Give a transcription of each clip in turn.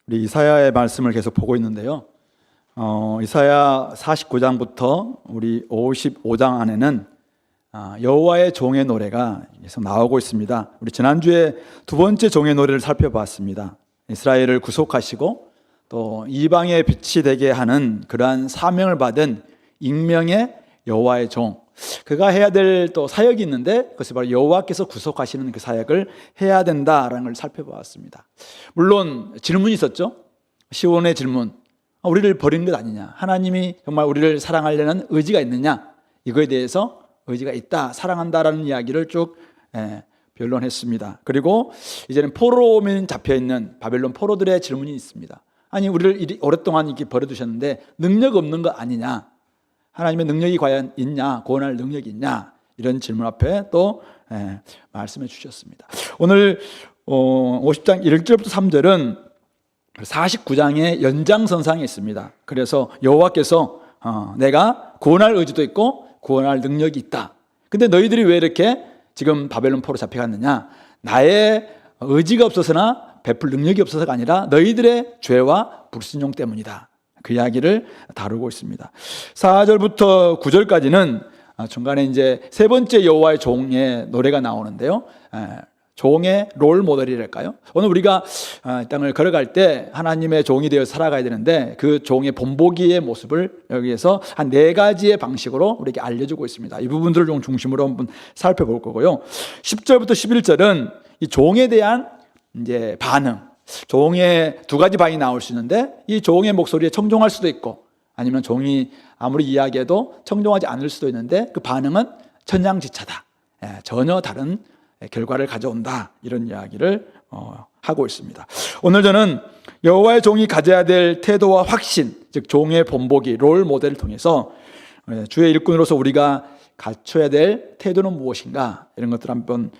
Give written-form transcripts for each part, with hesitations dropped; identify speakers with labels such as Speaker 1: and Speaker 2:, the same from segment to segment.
Speaker 1: 우리 이사야의 말씀을 계속 보고 있는데요. 이사야 49장부터 우리 55장 안에는 여호와의 종의 노래가 계속 나오고 있습니다. 우리 지난주에 두 번째 종의 노래를 살펴봤습니다. 이스라엘을 구속하시고 또 이방의 빛이 되게 하는 그러한 사명을 받은 익명의 여호와의 종, 그가 해야 될 또 사역이 있는데 그것이 바로 여호와께서 구속하시는 그 사역을 해야 된다라는 걸 살펴보았습니다. 물론 질문이 있었죠. 시온의 질문, 우리를 버린 것 아니냐, 하나님이 정말 우리를 사랑하려는 의지가 있느냐, 이거에 대해서 의지가 있다, 사랑한다라는 이야기를 쭉 변론했습니다. 그리고 이제는 포로민 잡혀있는 바벨론 포로들의 질문이 있습니다. 아니, 우리를 오랫동안 이렇게 버려두셨는데 능력 없는 거 아니냐, 하나님의 능력이 과연 있냐, 구원할 능력이 있냐, 이런 질문 앞에 또 말씀해 주셨습니다. 오늘 50장 1절부터 3절은 49장의 연장선상에 있습니다. 그래서 여호와께서 내가 구원할 의지도 있고 구원할 능력이 있다. 근데 너희들이 왜 이렇게 지금 바벨론 포로 잡혀갔느냐, 나의 의지가 없어서나 베풀 능력이 없어서가 아니라 너희들의 죄와 불순종 때문이다. 그 이야기를 다루고 있습니다. 4절부터 9절까지는 중간에 이제 세 번째 여호와의 종의 노래가 나오는데요. 종의 롤 모델이랄까요? 오늘 우리가 이 땅을 걸어갈 때 하나님의 종이 되어 살아가야 되는데 그 종의 본보기의 모습을 여기에서 한 4가지의 방식으로 우리에게 알려주고 있습니다. 이 부분들을 좀 중심으로 한번 살펴볼 거고요. 10절부터 11절은 이 종에 대한 이제 반응, 종의 2가지 반응이 나올 수 있는데 이 종의 목소리에 청종할 수도 있고 아니면 종이 아무리 이야기해도 청종하지 않을 수도 있는데 그 반응은 천양지차다, 전혀 다른 결과를 가져온다, 이런 이야기를 하고 있습니다. 오늘 저는 여호와의 종이 가져야 될 태도와 확신, 즉 종의 본보기, 롤 모델을 통해서 주의 일꾼으로서 우리가 갖춰야 될 태도는 무엇인가, 이런 것들을 한번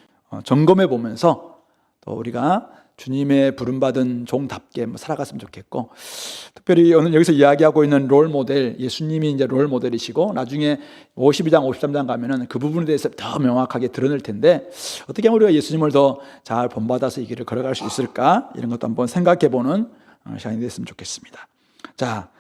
Speaker 1: 점검해 보면서 또 우리가 주님의 부름받은 종답게 살아갔으면 좋겠고, 특별히 오늘 여기서 이야기하고 있는 롤 모델, 예수님이 이제 롤 모델이시고 나중에 52장, 53장 가면은 그 부분에 대해서 더 명확하게 드러낼 텐데 어떻게 하면 우리가 예수님을 더 잘 본받아서 이 길을 걸어갈 수 있을까, 이런 것도 한번 생각해 보는 시간이 됐으면 좋겠습니다. 자,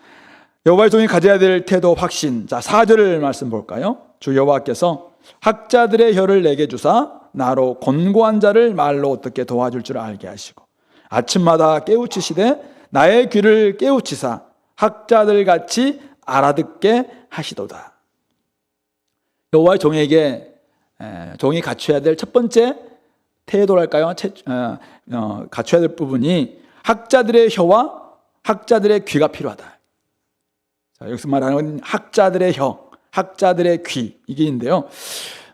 Speaker 1: 여호와의 종이 가져야 될 태도, 확신. 자, 4절 말씀 볼까요? 주 여호와께서 학자들의 혀를 내게 주사 나로 곤고한 자를 말로 어떻게 도와줄 줄 알게 하시고 아침마다 깨우치시되 나의 귀를 깨우치사 학자들 같이 알아듣게 하시도다. 여호와의 종에게 종이 갖춰야 될 첫 번째 태도랄까요? 갖춰야 될 부분이 학자들의 혀와 학자들의 귀가 필요하다. 자, 여기서 말하는 학자들의 혀, 학자들의 귀, 이게 있는데요.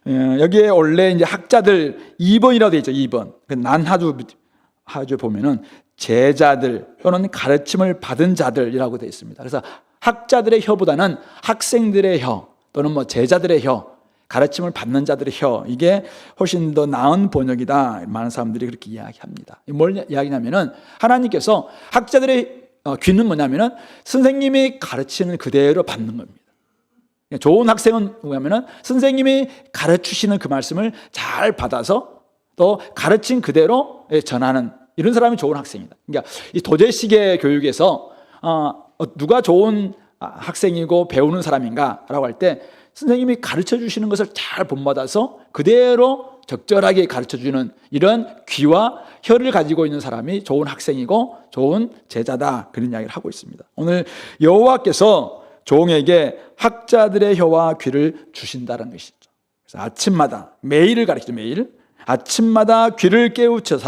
Speaker 1: 여기에 원래 이제 학자들 2번이라고 되어 있죠. 2번. 난하주에 보면은 제자들 또는 가르침을 받은 자들이라고 되어 있습니다. 그래서 학자들의 혀보다는 학생들의 혀 또는 제자들의 혀, 가르침을 받는 자들의 혀, 이게 훨씬 더 나은 번역이다. 많은 사람들이 그렇게 이야기합니다. 뭘 이야기냐면은 하나님께서 학자들의 귀는 뭐냐면은 선생님이 가르치는 그대로 받는 겁니다. 좋은 학생은 뭐냐면은 선생님이 가르치시는 그 말씀을 잘 받아서 또 가르친 그대로 전하는 이런 사람이 좋은 학생이다. 그러니까 이 도제식의 교육에서 누가 좋은 학생이고 배우는 사람인가라고 할 때 선생님이 가르쳐 주시는 것을 잘 본받아서 그대로 적절하게 가르쳐 주는 이런 귀와 혀를 가지고 있는 사람이 좋은 학생이고 좋은 제자다, 그런 이야기를 하고 있습니다. 오늘 여호와께서 종에게 학자들의 혀와 귀를 주신다는 것이죠. 그래서 아침마다, 매일을 가르치죠. 매일 아침마다 귀를 깨우치시되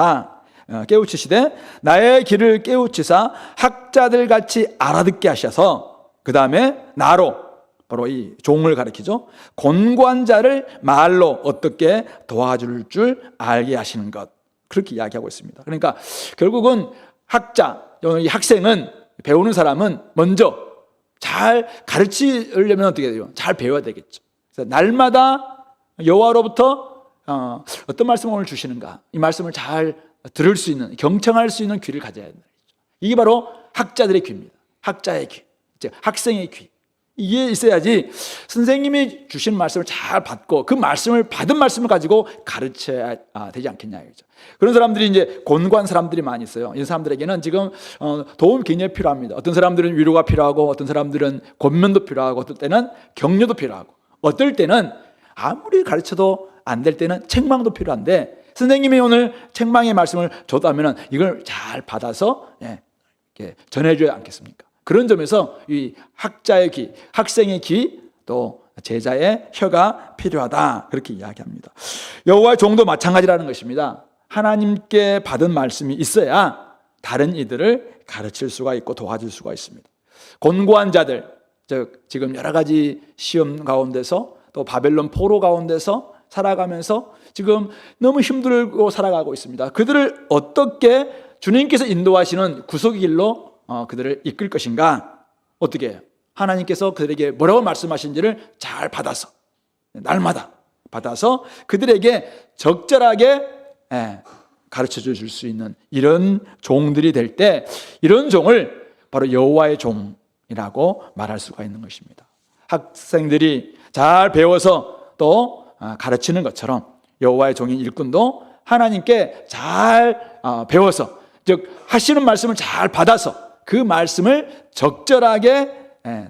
Speaker 1: 나의 귀를 깨우치사 학자들 같이 알아듣게 하셔서 그 다음에 나로, 바로 이 종을 가르치죠. 곤고한 자를 말로 어떻게 도와줄 줄 알게 하시는 것, 그렇게 이야기하고 있습니다. 그러니까 결국은 학자, 이 학생은, 배우는 사람은 먼저 잘 가르치려면 어떻게 돼요? 잘 배워야 되겠죠. 그래서 날마다 여호와로부터 어떤 말씀을 오늘 주시는가, 이 말씀을 잘 들을 수 있는, 경청할 수 있는 귀를 가져야 된다. 이게 바로 학자들의 귀입니다. 학자의 귀, 즉 학생의 귀. 이게 있어야지 선생님이 주신 말씀을 잘 받고 그 말씀을 받은 말씀을 가지고 가르쳐야 되지 않겠냐 이거죠. 그런 사람들이 이제 곤고한 사람들이 많이 있어요. 이 사람들에게는 지금 도움 굉장히 필요합니다. 어떤 사람들은 위로가 필요하고 어떤 사람들은 권면도 필요하고 어떨 때는 격려도 필요하고 어떨 때는 아무리 가르쳐도 안 될 때는 책망도 필요한데 선생님이 오늘 책망의 말씀을 줬다면 이걸 잘 받아서 전해줘야 않겠습니까? 그런 점에서 이 학자의 귀, 학생의 귀, 또 제자의 혀가 필요하다 그렇게 이야기합니다. 여호와의 종도 마찬가지라는 것입니다. 하나님께 받은 말씀이 있어야 다른 이들을 가르칠 수가 있고 도와줄 수가 있습니다. 곤고한 자들, 즉 지금 여러 가지 시험 가운데서 또 바벨론 포로 가운데서 살아가면서 지금 너무 힘들고 살아가고 있습니다. 그들을 어떻게 주님께서 인도하시는 구속의 길로 그들을 이끌 것인가? 어떻게 해요? 하나님께서 그들에게 뭐라고 말씀하신지를 잘 받아서 날마다 받아서 그들에게 적절하게 가르쳐 줄 수 있는 이런 종들이 될 때 이런 종을 바로 여호와의 종이라고 말할 수가 있는 것입니다. 학생들이 잘 배워서 또 가르치는 것처럼 여호와의 종인 일꾼도 하나님께 잘 배워서 즉 하시는 말씀을 잘 받아서 그 말씀을 적절하게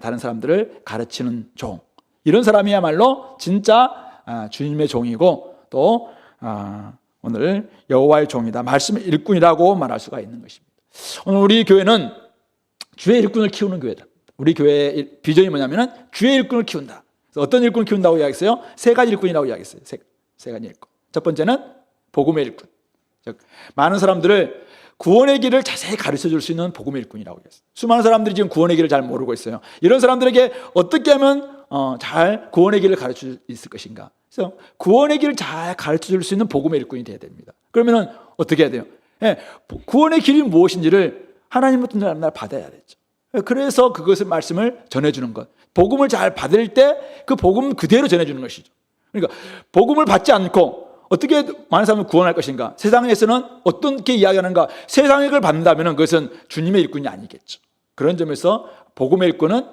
Speaker 1: 다른 사람들을 가르치는 종, 이런 사람이야말로 진짜 주님의 종이고 또 오늘 여호와의 종이다, 말씀의 일꾼이라고 말할 수가 있는 것입니다. 오늘 우리 교회는 주의 일꾼을 키우는 교회다. 우리 교회의 비전이 뭐냐면 주의 일꾼을 키운다. 그래서 어떤 일꾼을 키운다고 이야기했어요? 세 가지 일꾼이라고 이야기했어요. 세 가지 일꾼. 첫 번째는 복음의 일꾼, 즉 많은 사람들을 구원의 길을 자세히 가르쳐 줄 수 있는 복음의 일꾼이라고 했어요. 수많은 사람들이 지금 구원의 길을 잘 모르고 있어요. 이런 사람들에게 어떻게 하면 잘 구원의 길을 가르쳐 줄 수 있을 것인가? 그래서 구원의 길을 잘 가르쳐 줄 수 있는 복음의 일꾼이 돼야 됩니다. 그러면 어떻게 해야 돼요? 구원의 길이 무엇인지를 하나님부터 날 받아야 되죠. 그래서 그것을 말씀을 전해주는 것, 복음을 잘 받을 때 그 복음 그대로 전해주는 것이죠. 그러니까 복음을 받지 않고 어떻게 많은 사람을 구원할 것인가? 세상에서는 어떻게 이야기하는가? 세상의 걸 받는다면 그것은 주님의 일꾼이 아니겠죠. 그런 점에서 복음의 일꾼은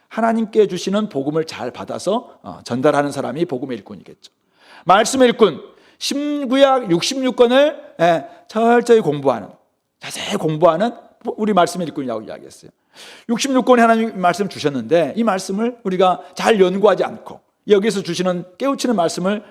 Speaker 1: 하나님께 주시는 복음을 잘 받아서 전달하는 사람이 복음의 일꾼이겠죠. 말씀의 일꾼, 신구약 66권을 철저히 공부하는, 자세히 공부하는 우리 말씀의 일꾼이라고 이야기했어요. 66권에 하나님 말씀 주셨는데 이 말씀을 우리가 잘 연구하지 않고 여기서 주시는 깨우치는 말씀을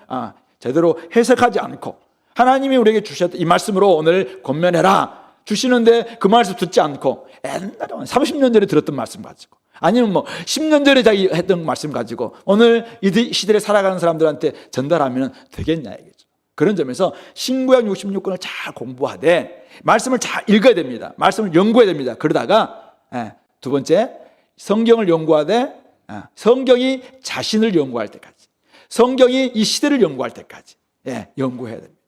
Speaker 1: 제대로 해석하지 않고 하나님이 우리에게 주셨던 이 말씀으로 오늘 권면해라 주시는데 그 말씀 듣지 않고 옛날에 30년 전에 들었던 말씀 가지고 아니면 10년 전에 자기 했던 말씀 가지고 오늘 이 시대에 살아가는 사람들한테 전달하면 되겠냐 이거죠. 그런 점에서 신구약 66권을 잘 공부하되 말씀을 잘 읽어야 됩니다. 말씀을 연구해야 됩니다. 그러다가 두 번째, 성경을 연구하되 성경이 자신을 연구할 때까지, 성경이 이 시대를 연구할 때까지 연구해야 됩니다.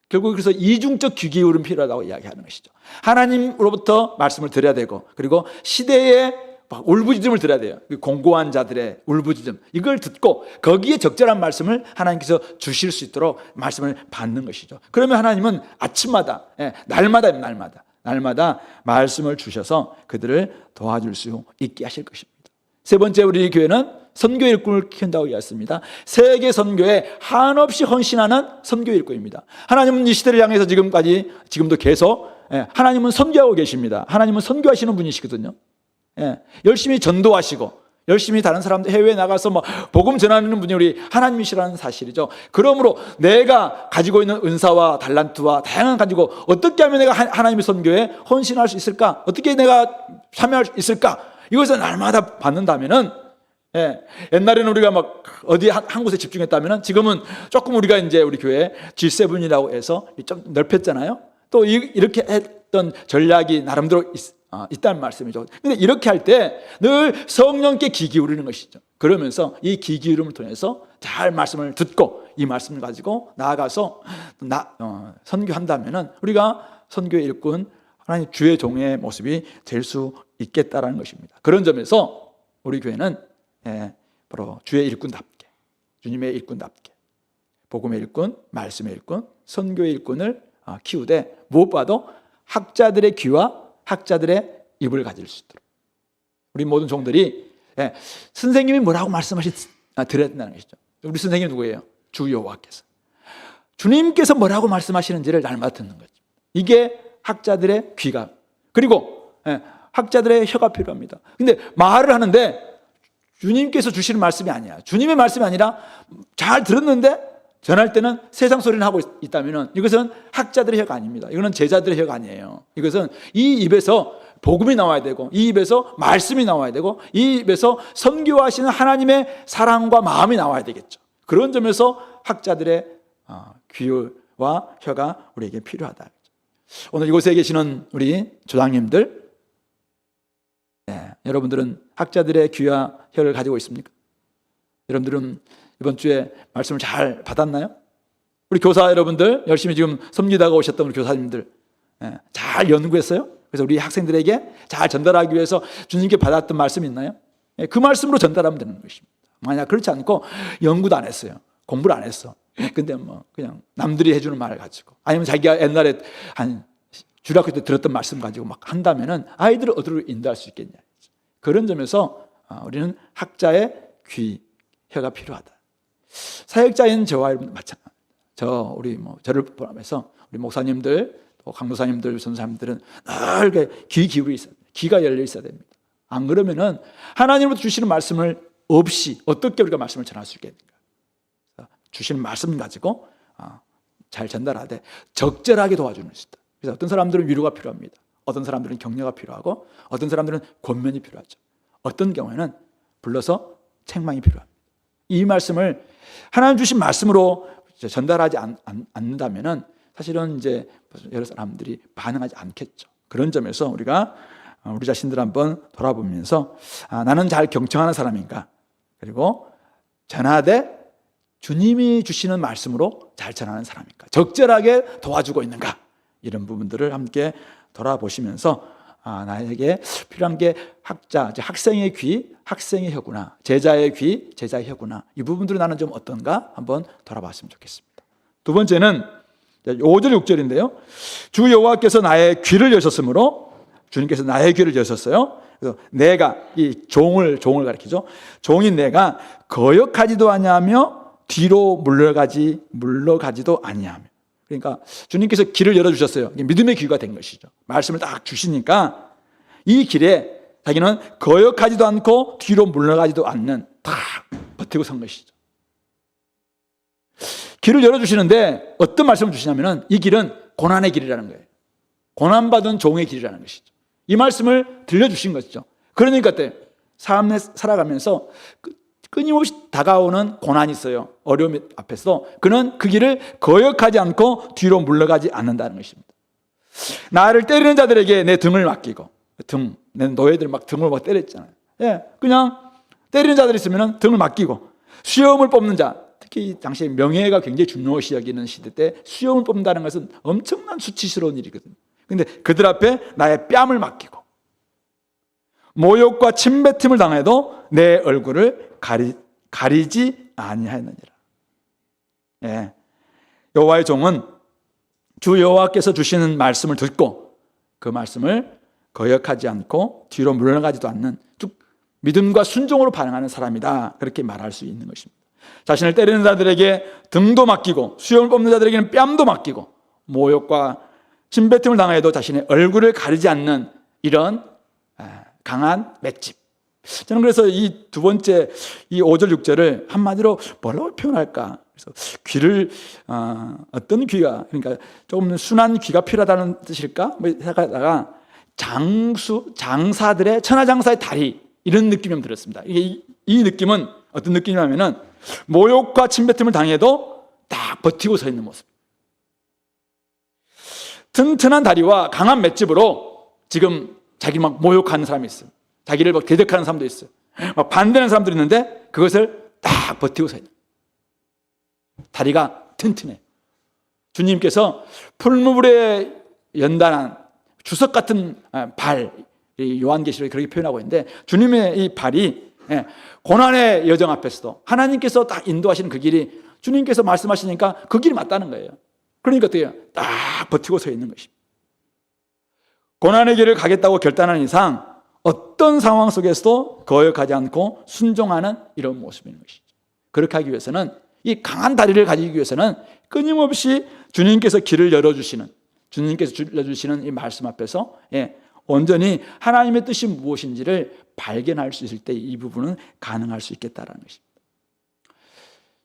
Speaker 1: 결국 그래서 이중적 귀 기울음 필요하다고 이야기하는 것이죠. 하나님으로부터 말씀을 들어야 되고 그리고 시대의 울부짖음을 들어야 돼요. 공고한 자들의 울부짖음 이걸 듣고 거기에 적절한 말씀을 하나님께서 주실 수 있도록 말씀을 받는 것이죠. 그러면 하나님은 아침마다 날마다 말씀을 주셔서 그들을 도와줄 수 있게 하실 것입니다. 세 번째, 우리 교회는 선교 일꾼을 키운다고 이야기했습니다. 세계 선교에 한없이 헌신하는 선교 일꾼입니다. 하나님은 이 시대를 향해서 지금도 계속 하나님은 선교하고 계십니다. 하나님은 선교하시는 분이시거든요. 열심히 전도하시고 열심히 다른 사람들 해외에 나가서 복음 전하는 분이 우리 하나님이시라는 사실이죠. 그러므로 내가 가지고 있는 은사와 달란트와 다양한 가지고 어떻게 하면 내가 하나님의 선교에 헌신할 수 있을까? 어떻게 내가 참여할 수 있을까? 이것을 날마다 받는다면은 옛날에는 우리가 어디 한 곳에 집중했다면은 지금은 조금 우리가 이제 우리 교회 G7이라고 해서 좀 넓혔잖아요. 또 이렇게 했던 전략이 나름대로 있다는 말씀이죠. 근데 이렇게 할 때 늘 성령께 귀 기울이는 것이죠. 그러면서 이 귀 기울임을 통해서 잘 말씀을 듣고 이 말씀을 가지고 나아가서 선교한다면은 우리가 선교의 일꾼, 하나님 주의 종의 모습이 될 수 있겠다라는 것입니다. 그런 점에서 우리 교회는 바로 주의 일꾼답게, 주님의 일꾼답게, 복음의 일꾼, 말씀의 일꾼, 선교의 일꾼을 키우되 무엇보다도 학자들의 귀와 학자들의 입을 가질 수 있도록 우리 모든 종들이 예, 선생님이 뭐라고 드려야 된다는 것이죠. 우리 선생님이 누구예요? 주 여호와께서. 주님께서 뭐라고 말씀하시는지를 날마다 듣는 거죠. 이게 학자들의 귀가, 그리고 학자들의 혀가 필요합니다. 근데 말을 하는데 주님께서 주시는 말씀이 아니야. 주님의 말씀이 아니라 잘 들었는데 전할 때는 세상 소리를 하고 있다면 이것은 학자들의 혀가 아닙니다. 이거는 제자들의 혀가 아니에요. 이것은 이 입에서 복음이 나와야 되고, 이 입에서 말씀이 나와야 되고, 이 입에서 선교하시는 하나님의 사랑과 마음이 나와야 되겠죠. 그런 점에서 학자들의 귀와 혀가 우리에게 필요하다. 오늘 이곳에 계시는 우리 조장님들, 여러분들은 학자들의 귀와 혀를 가지고 있습니까? 여러분들은 이번 주에 말씀을 잘 받았나요? 우리 교사 여러분들, 열심히 지금 섬기다가 오셨던 우리 교사님들, 잘 연구했어요? 그래서 우리 학생들에게 잘 전달하기 위해서 주님께 받았던 말씀이 있나요? 그 말씀으로 전달하면 되는 것입니다. 만약 그렇지 않고 연구도 안 했어요. 공부를 안 했어. 근데 뭐 그냥 남들이 해주는 말을 가지고, 아니면 자기가 옛날에 한 주일학교 때 들었던 말씀 가지고 막 한다면은 아이들을 어디로 인도할 수 있겠냐. 그런 점에서 우리는 학자의 귀, 혀가 필요하다. 사역자인 저와 여러분 마찬가지. 저를 포함해서 우리 목사님들, 또 강도사님들, 선사님들은 늘 귀 기울여 있어야 됩니다. 귀가 열려 있어야 됩니다. 안 그러면은 하나님으로부터 주시는 말씀을 없이 어떻게 우리가 말씀을 전할 수 있겠는가? 주시는 말씀 가지고 잘 전달하되 적절하게 도와주는 수 있다. 그래서 어떤 사람들은 위로가 필요합니다. 어떤 사람들은 격려가 필요하고, 어떤 사람들은 권면이 필요하죠. 어떤 경우에는 불러서 책망이 필요합니다. 이 말씀을 하나님 주신 말씀으로 전달하지 않는다면은 사실은 이제 여러 사람들이 반응하지 않겠죠. 그런 점에서 우리가 우리 자신들 한번 돌아보면서 나는 잘 경청하는 사람인가, 그리고 전하되 주님이 주시는 말씀으로 잘 전하는 사람인가, 적절하게 도와주고 있는가, 이런 부분들을 함께 돌아보시면서 나에게 필요한 게 학생의 귀, 학생의 혀구나, 제자의 귀, 제자의 혀구나, 이 부분들을 나는 좀 어떤가 한번 돌아봤으면 좋겠습니다. 두 번째는 5절 6절인데요. 주 여호와께서 나의 귀를 여셨으므로, 주님께서 나의 귀를 여셨어요. 그래서 내가, 이 종을 가리키죠. 종인 내가 거역하지도 아니하며 뒤로 물러가지도 아니하며. 그러니까 주님께서 길을 열어주셨어요. 믿음의 귀가 된 것이죠. 말씀을 딱 주시니까 이 길에 자기는 거역하지도 않고 뒤로 물러가지도 않는, 딱 버티고 선 것이죠. 길을 열어주시는데 어떤 말씀을 주시냐면은 이 길은 고난의 길이라는 거예요. 고난받은 종의 길이라는 것이죠. 이 말씀을 들려주신 것이죠. 그러니까 삶에 살아가면서 끊임없이 다가오는 고난이 있어요. 어려움 앞에서 그는 그 길을 거역하지 않고 뒤로 물러가지 않는다는 것입니다. 나를 때리는 자들에게 내 등을 맡기고, 내 노예들 막 등을 막 때렸잖아요. 그냥 때리는 자들이 있으면 등을 맡기고, 수염을 뽑는 자, 특히 이 당시에 명예가 굉장히 중요시 여기는 시대 때 수염을 뽑는다는 것은 엄청난 수치스러운 일이거든요. 근데 그들 앞에 나의 뺨을 맡기고, 모욕과 침뱉음을 당해도 내 얼굴을 가리지 아니하였느니라. 여호와의 종은 주 여호와께서 주시는 말씀을 듣고 그 말씀을 거역하지 않고 뒤로 물러가지도 않는 믿음과 순종으로 반응하는 사람이다, 그렇게 말할 수 있는 것입니다. 자신을 때리는 자들에게 등도 맡기고, 수염을 뽑는 자들에게는 뺨도 맡기고, 모욕과 침뱉음을 당해도 자신의 얼굴을 가리지 않는 이런 강한 맷집. 저는 그래서 이 두 번째, 이 5절 6절을 한마디로 뭐라고 표현할까? 그래서 귀를 어떤 귀가, 그러니까 조금 순한 귀가 필요하다는 뜻일까? 뭐 생각하다가 장사들의, 천하장사의 다리, 이런 느낌이 들었습니다. 이 느낌은 어떤 느낌이냐면은 모욕과 침뱉음을 당해도 딱 버티고 서 있는 모습. 튼튼한 다리와 강한 맷집으로 지금 자기 막 모욕하는 사람이 있어요. 자기를 막 대적하는 사람도 있어요. 막 반대하는 사람들이 있는데 그것을 딱 버티고 서 있는. 다리가 튼튼해. 주님께서 풀무불에 연단한 주석 같은 발, 요한계시록에 그렇게 표현하고 있는데, 주님의 이 발이 고난의 여정 앞에서도 하나님께서 딱 인도하시는 그 길이, 주님께서 말씀하시니까 그 길이 맞다는 거예요. 그러니까 어때요? 딱 버티고 서 있는 것입니다. 고난의 길을 가겠다고 결단한 이상 어떤 상황 속에서도 거역하지 않고 순종하는 이런 모습인 것이죠. 그렇게 하기 위해서는, 이 강한 다리를 가지기 위해서는 끊임없이 주님께서 길을 열어주시는, 주님께서 열어주시는 이 말씀 앞에서 온전히 하나님의 뜻이 무엇인지를 발견할 수 있을 때 이 부분은 가능할 수 있겠다라는 것입니다.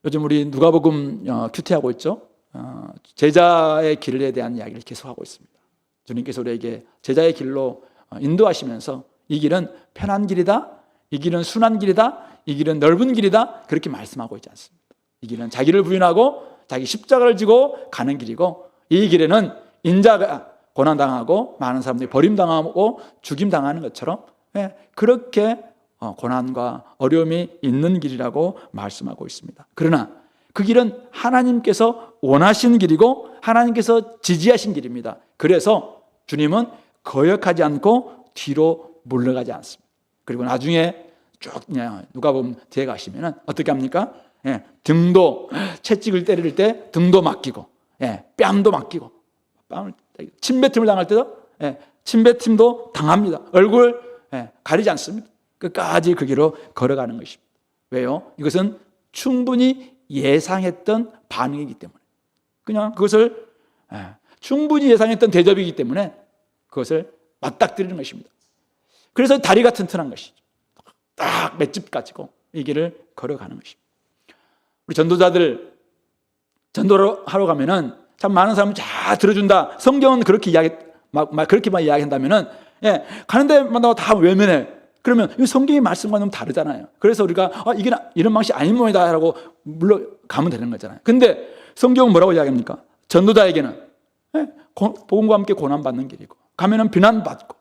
Speaker 1: 요즘 우리 누가복음 큐티하고 있죠. 제자의 길에 대한 이야기를 계속하고 있습니다. 주님께서 우리에게 제자의 길로 인도하시면서 이 길은 편한 길이다, 이 길은 순한 길이다, 이 길은 넓은 길이다, 그렇게 말씀하고 있지 않습니다. 이 길은 자기를 부인하고 자기 십자가를 지고 가는 길이고, 이 길에는 인자가 고난당하고 많은 사람들이 버림당하고 죽임당하는 것처럼 그렇게 고난과 어려움이 있는 길이라고 말씀하고 있습니다. 그러나 그 길은 하나님께서 원하신 길이고 하나님께서 지지하신 길입니다. 그래서 주님은 거역하지 않고 뒤로 물러가지 않습니다. 그리고 나중에 쭉 누가복음 뒤에 가시면 어떻게 합니까? 등도, 채찍을 때릴 때 등도 맡기고, 뺨도 맡기고, 침뱉음을 당할 때도 침뱉음도 당합니다. 얼굴 가리지 않습니다. 끝까지 그 길로 걸어가는 것입니다. 왜요? 이것은 충분히 예상했던 반응이기 때문에, 그냥 그것을 충분히 예상했던 대접이기 때문에 그것을 맞닥뜨리는 것입니다. 그래서 다리가 튼튼한 것이죠. 딱 맷집 가지고 이 길을 걸어가는 것입니다. 우리 전도자들 전도를 하러 가면은 참 많은 사람은 다 들어준다. 성경은 그렇게 그렇게만 이야기한다면은 가는 데마다 다 외면해. 그러면 이 성경의 말씀과 너무 다르잖아요. 그래서 우리가 이게 이런 방식이 아닌 모양이다라고 물론 가면 되는 거잖아요. 근데 성경은 뭐라고 이야기합니까? 전도자에게는 복음과 함께 고난받는 길이고, 가면은 비난받고,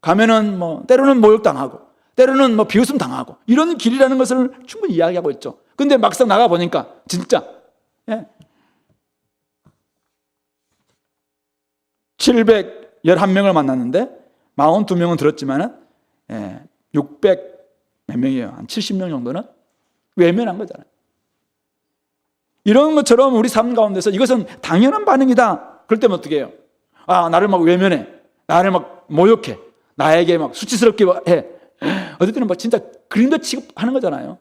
Speaker 1: 가면은 때로는 모욕당하고, 때로는 비웃음 당하고, 이런 길이라는 것을 충분히 이야기하고 있죠. 근데 막상 나가 보니까 진짜 711명을 만났는데 42명은 들었지만은 600 몇 명이에요. 한 70명 정도는 외면한 거잖아요. 이런 것처럼 우리 삶 가운데서 이것은 당연한 반응이다. 그럴 때면 어떻게 해요? 나를 막 외면해, 나를 막 모욕해, 나에게 막 수치스럽게 해. 어떨 때는 진짜 그림도 취급하는 거잖아요.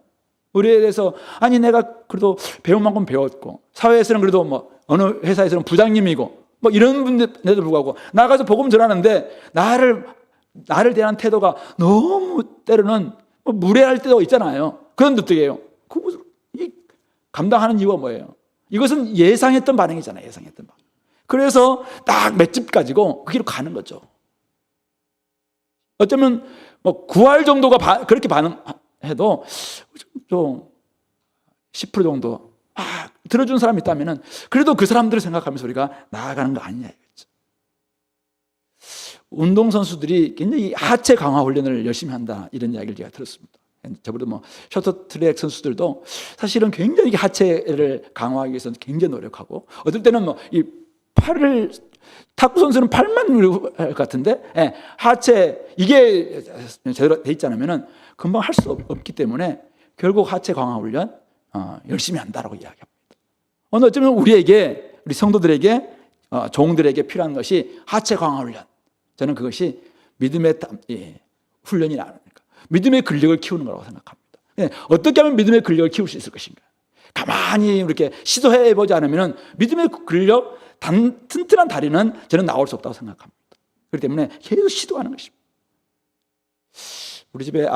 Speaker 1: 우리에 대해서 내가 그래도 배운 만큼 배웠고, 사회에서는 그래도 어느 회사에서는 부장님이고 이런 분들에도 불구하고 나가서 복음 전하는데 나를 대한 태도가 너무 때로는 무례할 때도 있잖아요. 그런데 어떻게 해요? 감당하는 이유가 뭐예요? 이것은 예상했던 반응이잖아요. 예상했던 반응. 그래서 딱 맷집 가지고 그 길로 가는 거죠. 어쩌면 9할 정도가 그렇게 반응해도 좀 10% 정도 들어준 사람이 있다면 그래도 그 사람들을 생각하면서 우리가 나아가는 거 아니냐 이거죠. 운동선수들이 굉장히 하체 강화 훈련을 열심히 한다, 이런 이야기를 제가 들었습니다. 저보다 쇼트트랙 선수들도 사실은 굉장히 하체를 강화하기 위해서 굉장히 노력하고, 어떨 때는 이 팔을, 탁구 선수는 팔만 누릴 것 같은데 하체 이게 제대로 돼 있지 않으면 금방 할 수 없기 때문에 결국 하체 강화 훈련 열심히 한다라고 이야기합니다. 어쩌면 우리 성도들에게, 종들에게 필요한 것이 하체 강화 훈련. 저는 그것이 믿음의 훈련이라, 믿음의 근력을 키우는 거라고 생각합니다. 어떻게 하면 믿음의 근력을 키울 수 있을 것인가? 가만히 이렇게 시도해보지 않으면 믿음의 근력, 튼튼한 다리는 저는 나올 수 없다고 생각합니다. 그렇기 때문에 계속 시도하는 것입니다. 우리 집에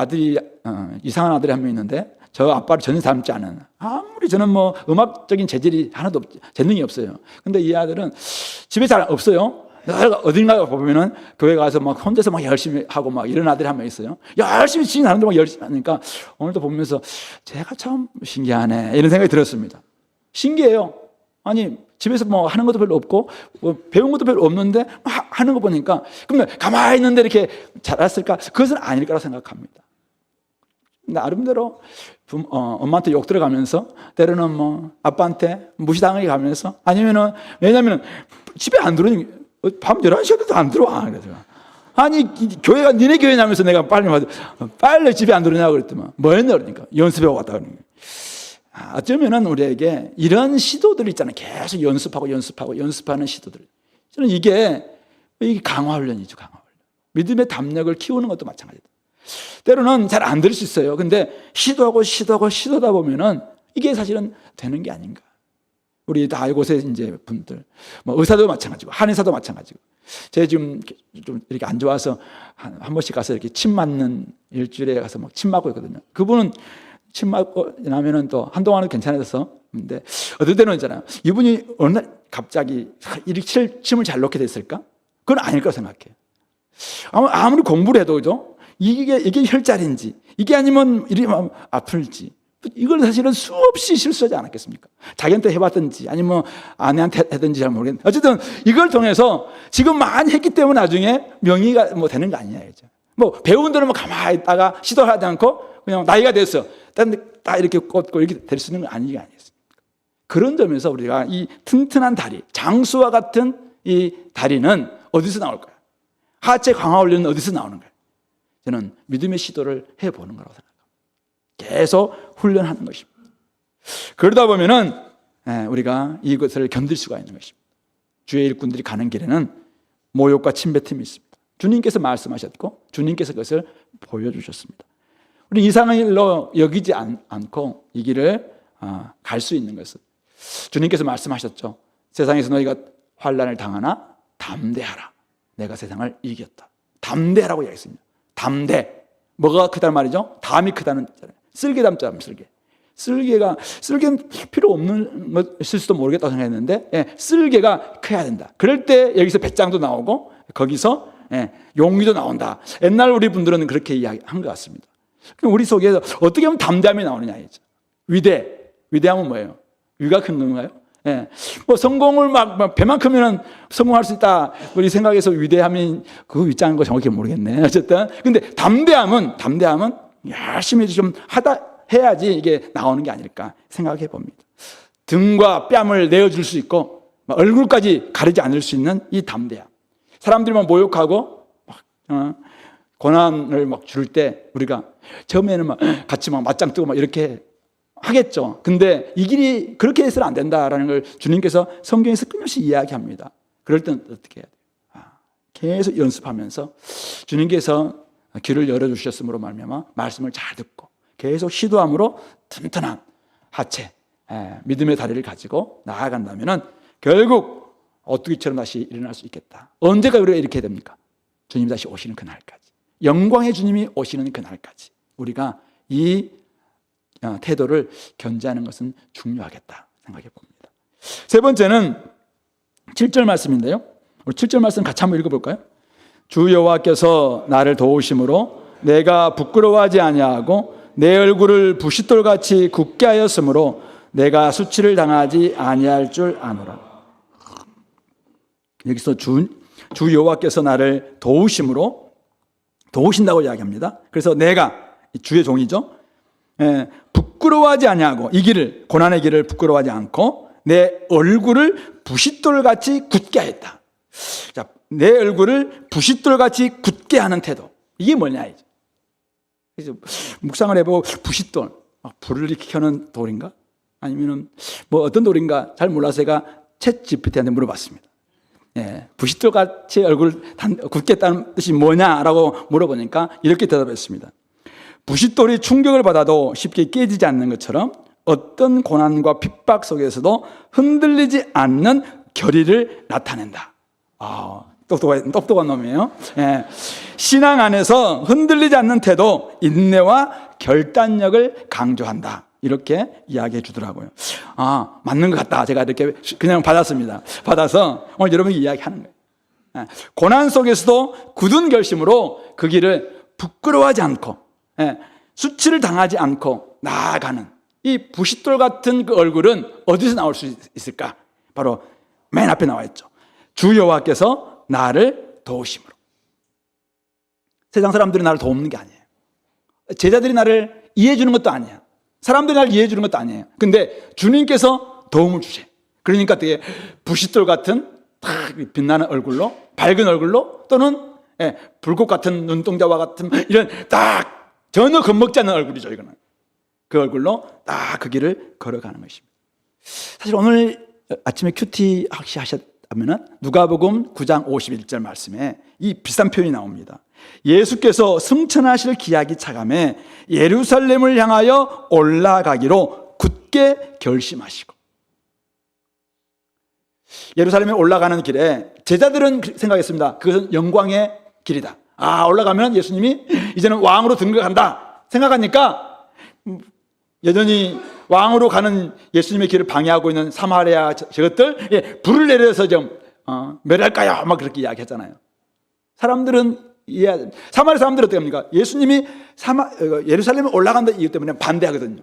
Speaker 1: 이상한 아들이 한 명 있는데 저 아빠를 전혀 닮지 않은, 아무리 저는 음악적인 재질이 하나도 재능이 없어요. 근데 이 아들은 집에 잘 없어요. 어딘가 보면은 교회 가서 혼자서 열심히 하고 이런 아들이 한 명 있어요. 열심히 지나는데 열심히 하니까 오늘도 보면서 제가 참 신기하네, 이런 생각이 들었습니다. 신기해요. 집에서 하는 것도 별로 없고 배운 것도 별로 없는데 하는 거 보니까, 그러면 가만히 있는데 이렇게 잘했을까? 그것은 아닐 거라고 생각합니다. 나름대로 엄마한테 욕 들어가면서, 때로는 아빠한테 무시당하게 가면서, 아니면은, 왜냐면은 집에 안 들어오니 밤 11시에도 안 들어와. 그래서 교회가 니네 교회냐면서 내가 빨리 집에 안 들어오냐고 그랬더만 뭐 했냐 그러니까 연습해 왔다 그러는 거예요. 어쩌면은 우리에게 이런 시도들 있잖아요. 계속 연습하는 시도들. 저는 이게 강화 훈련이죠. 강화 훈련. 믿음의 담력을 키우는 것도 마찬가지다. 때로는 잘 안 될 수 있어요. 근데 시도하다 보면은 이게 사실은 되는 게 아닌가. 우리 다 이곳에 이제 분들, 뭐 의사도 마찬가지고, 한의사도 마찬가지고. 제가 지금 좀 이렇게 안 좋아서 한 번씩 가서 이렇게 침 맞는 일주일에 가서 막 침 맞고 있거든요. 그분은 침 맞고 나면은 또 한동안은 괜찮아져서. 근데 어떨 때는 있잖아요. 이분이 어느 날 갑자기 이렇게 침을 잘 놓게 됐을까? 그건 아닐 거라 생각해요. 아무리 공부를 해도, 그죠? 이게 혈자리인지, 이게 아니면 이러면 아플지. 이걸 사실은 수없이 실수하지 않았겠습니까? 자기한테 해봤든지 아니면 아내한테 했든지 잘 모르겠는데 어쨌든 이걸 통해서 지금 많이 했기 때문에 나중에 명의가 뭐 되는 거 아니냐 이죠. 뭐 배운 대로 뭐 가만히 있다가 시도하지 않고 그냥 나이가 됐어. 딱 이렇게 꽂고 이렇게 될 수 있는 건 아니겠습니까? 그런 점에서 우리가 이 튼튼한 다리, 장수와 같은 이 다리는 어디서 나올까요? 하체 강화 훈련은 어디서 나오는 거예요? 저는 믿음의 시도를 해보는 거라고 생각합니다. 계속 훈련하는 것입니다. 그러다 보면은 우리가 이것을 견딜 수가 있는 것입니다. 주의 일꾼들이 가는 길에는 모욕과 침뱉음이 있습니다. 주님께서 말씀하셨고 주님께서 그것을 보여주셨습니다. 우리 이상한 일로 여기지 않고 이 길을 갈 수 있는 것은 주님께서 말씀하셨죠. 세상에서 너희가 환난을 당하나 담대하라. 내가 세상을 이겼다. 담대하라고 이야기했습니다. 담대. 뭐가 크다는 말이죠? 담이 크다는 뜻이잖아요. 쓸개담자면 쓸개는 필요 없는 것일 수도 모르겠다고 생각했는데 쓸개가 커야 된다. 그럴 때 여기서 배짱도 나오고 거기서 용기도 나온다. 옛날 우리 분들은 그렇게 이야기한 것 같습니다. 우리 속에서 어떻게 하면 담대함이 나오느냐 이죠. 위대함은 뭐예요? 위가 큰 건가요? 뭐 성공을 막 배만 크면은 성공할 수 있다. 우리 생각에서 위대함이 그 위장인 거 정확히 모르겠네. 어쨌든 근데 담대함은 열심히 좀 해야지 이게 나오는 게 아닐까 생각해 봅니다. 등과 뺨을 내어줄 수 있고 얼굴까지 가리지 않을 수 있는 이 담대함. 사람들만 모욕하고 고난을 막 줄 때 우리가 처음에는 같이 맞짱 뜨고 이렇게 하겠죠. 근데 이 길이 그렇게 해서는 안 된다라는 걸 주님께서 성경에서 끊임없이 이야기합니다. 그럴 때는 어떻게 해야 돼요? 계속 연습하면서 주님께서 길을 열어주셨으므로 말미암아 말씀을 잘 듣고 계속 시도함으로 튼튼한 하체, 믿음의 다리를 가지고 나아간다면 결국 오뚜기처럼 다시 일어날 수 있겠다. 언제가 우리가 이렇게 됩니까? 주님 다시 오시는 그날까지, 영광의 주님이 오시는 그날까지 우리가 이 태도를 견지하는 것은 중요하겠다 생각해 봅니다. 세 번째는 7절 말씀인데요. 우리 7절 말씀 같이 한번 읽어볼까요? 주 여호와께서 나를 도우심으로 내가 부끄러워하지 아니하고 내 얼굴을 부싯돌같이 굳게 하였으므로 내가 수치를 당하지 아니할 줄 아노라. 여기서 주 여호와께서 나를 도우신다고 이야기합니다. 그래서 내가 주의 종이죠. 부끄러워하지 아니하고 이 길을, 고난의 길을 부끄러워하지 않고 내 얼굴을 부싯돌같이 굳게 하였다. 자, 내 얼굴을 부싯돌같이 굳게 하는 태도. 이게 뭐냐 이제. 그래서 묵상을 해보고 부싯돌, 불을 켜는 돌인가? 아니면은 뭐 어떤 돌인가 잘 몰라서 제가 챗 GPT한테 물어봤습니다. 부싯돌같이 얼굴을 굳게 했다는 뜻이 뭐냐라고 물어보니까 이렇게 대답했습니다. 부싯돌이 충격을 받아도 쉽게 깨지지 않는 것처럼 어떤 고난과 핍박 속에서도 흔들리지 않는 결의를 나타낸다. 똑똑한 놈이에요. 신앙 안에서 흔들리지 않는 태도, 인내와 결단력을 강조한다. 이렇게 이야기해 주더라고요. 맞는 것 같다. 제가 이렇게 그냥 받았습니다. 받아서 오늘 여러분이 이야기하는 거예요. 고난 속에서도 굳은 결심으로 그 길을 부끄러워하지 않고 수치를 당하지 않고 나아가는 이 부싯돌 같은 그 얼굴은 어디서 나올 수 있을까? 바로 맨 앞에 나와 있죠. 주 여호와께서 나를 도우심으로. 세상 사람들이 나를 돕는 게 아니에요. 제자들이 나를 이해해 주는 것도 아니야. 사람들이 나를 이해해 주는 것도 아니에요. 근데 주님께서 도움을 주셔. 그러니까 되게 부싯돌 같은 탁 빛나는 얼굴로, 밝은 얼굴로, 또는 불꽃 같은 눈동자와 같은 이런 딱 전혀 겁먹지 않는 얼굴이죠. 이거는 그 얼굴로 딱 그 길을 걸어가는 것입니다. 사실 오늘 아침에 큐티 하면은 누가복음 9장 51절 말씀에 이 비슷한 표현이 나옵니다. 예수께서 승천하실 기약이 차감해 예루살렘을 향하여 올라가기로 굳게 결심하시고. 예루살렘에 올라가는 길에 제자들은 생각했습니다. 그것은 영광의 길이다. 올라가면 예수님이 이제는 왕으로 등극한다 생각하니까 여전히 왕으로 가는 예수님의 길을 방해하고 있는 사마리아 저것들 불을 내려서 좀 멸할까요? 막 그렇게 이야기했잖아요. 사람들은 사마리아 사람들은 어떻게 합니까? 예수님이 예루살렘에 올라간다 이것 때문에 반대하거든요.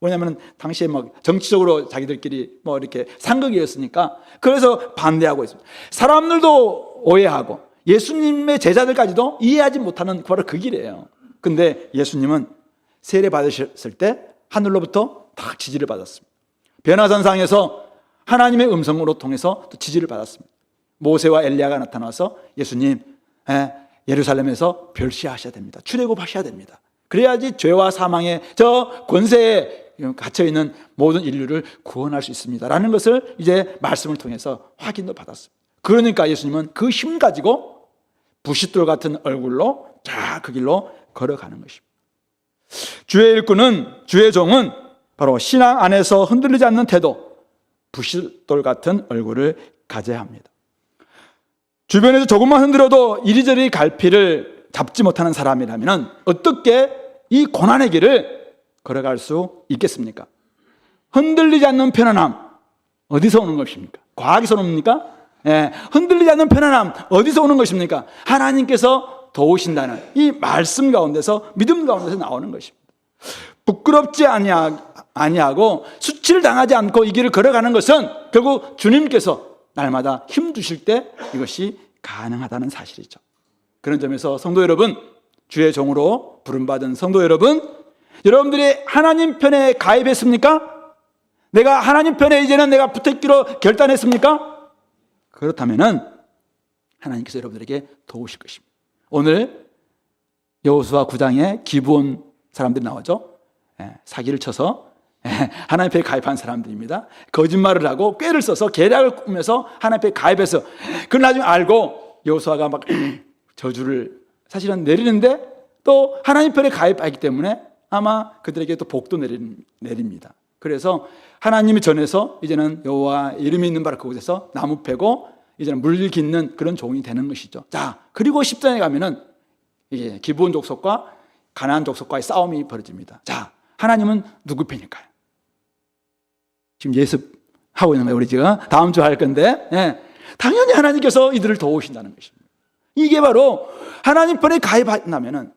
Speaker 1: 왜냐하면 당시에 막 정치적으로 자기들끼리 뭐 이렇게 상극이었으니까 그래서 반대하고 있습니다. 사람들도 오해하고 예수님의 제자들까지도 이해하지 못하는 바로 그 길이에요. 근데 예수님은 세례 받으셨을 때 하늘로부터 딱 지지를 받았습니다. 변화산상에서 하나님의 음성으로 통해서 또 지지를 받았습니다. 모세와 엘리야가 나타나서 예수님 예루살렘에서 별시하셔야 됩니다. 출애굽하셔야 됩니다. 그래야지 죄와 사망의 저 권세에 갇혀있는 모든 인류를 구원할 수 있습니다 라는 것을 이제 말씀을 통해서 확인도 받았습니다. 그러니까 예수님은 그 힘 가지고 부싯돌 같은 얼굴로 쫙 그 길로 걸어가는 것입니다. 주의 일꾼은, 주의 종은 바로 신앙 안에서 흔들리지 않는 태도, 부싯돌 같은 얼굴을 가져야 합니다. 주변에서 조금만 흔들어도 이리저리 갈피를 잡지 못하는 사람이라면 어떻게 이 고난의 길을 걸어갈 수 있겠습니까? 흔들리지 않는 편안함 어디서 오는 것입니까? 과학에서 옵니까? 흔들리지 않는 편안함 어디서 오는 것입니까? 하나님께서 도우신다는 이 말씀 가운데서, 믿음 가운데서 나오는 것입니다. 부끄럽지 아니하고 수치를 당하지 않고 이 길을 걸어가는 것은 결국 주님께서 날마다 힘 주실 때 이것이 가능하다는 사실이죠. 그런 점에서 성도 여러분, 주의 종으로 부름받은 성도 여러분, 여러분들이 하나님 편에 가입했습니까? 내가 하나님 편에 이제는 내가 붙었기로 결단했습니까? 그렇다면은 하나님께서 여러분들에게 도우실 것입니다. 오늘 여호수아 9장에 기브온 사람들이 나오죠. 사기를 쳐서 하나님 편에 가입한 사람들입니다. 거짓말을 하고 꾀를 써서 계략을 꾸며서 하나님 편에 가입해서 그걸 나중에 알고 여호수아가 막 저주를 사실은 내리는데 또 하나님 편에 가입하기 때문에 아마 그들에게 또 복도 내립니다. 그래서 하나님이 전해서 이제는 여호와 이름이 있는 바로 그곳에서 나무 패고 이제는 물 깃는 그런 종이 되는 것이죠. 자, 그리고 10장에 가면은 이게 기브온 족속과 가나안 족속과의 싸움이 벌어집니다. 자, 하나님은 누구 편일까요? 지금 예습하고 있는 거예요. 우리 지금 다음 주 할 건데 당연히 하나님께서 이들을 도우신다는 것입니다. 이게 바로 하나님 편에 가입한다면은